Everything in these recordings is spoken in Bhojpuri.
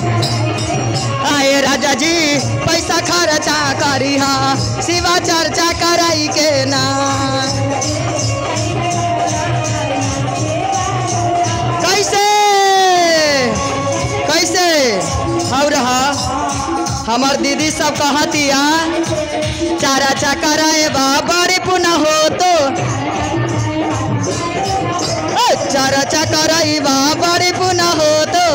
आए राजा जी पैसा खर्चा करी हा शिवा चर्चा कराई के ना कैसे कैसे और हमार दीदी सब कहतिया चारा चकराए बा बड़ी पुनः हो तो चारा चकराई बा बड़ी पुनः हो तो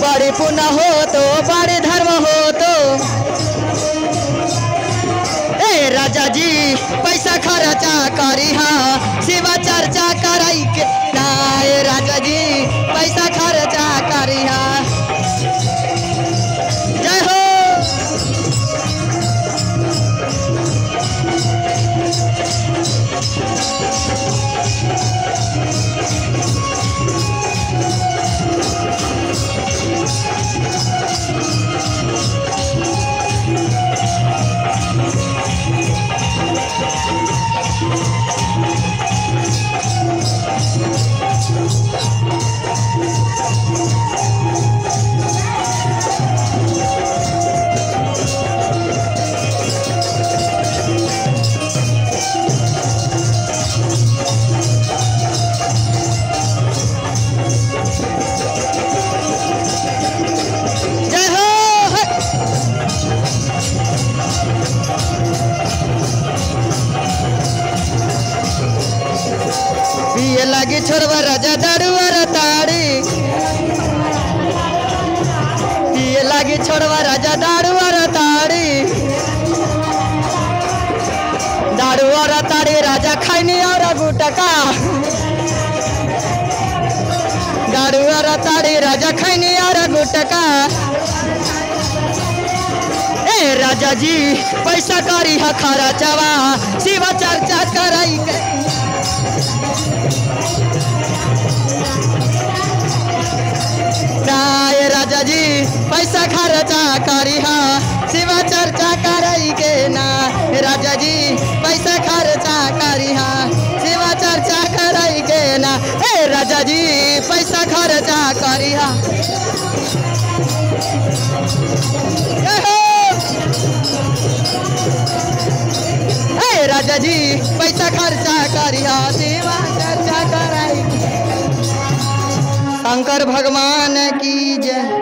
बड़ी पुनः हो तो बड़े धर्म हो तो ए राजा जी पैसा खर्चा करी हा शिवा चर्चा कराई के ना ए राजा जी पैसा खर्चा करी हा जय हो पिए लगी छोड़वा राजा दारुआर ताड़ी पिए लगी छोड़वा राजा दारुआर ताड़ी दारुआर ताड़ी राजा खैनी और गुटका दारुआर ताड़ी राजा खैनी और गुटका ए राजा जी पैसा करी हा खर्चवा शिवा चर्चा कराई के नाय राजा जी पैसा खर्चा करी हा शिवा चर्चा कराई के ना राजा जी पैसा खर्चा करी हा शिवा चर्चा कराई के ना ए राजा जी पैसा खर्चा करी हा ए राजा जी पैसा खर्चा करी हा शिवा चर्चा कराई शंकर भगवान की जय।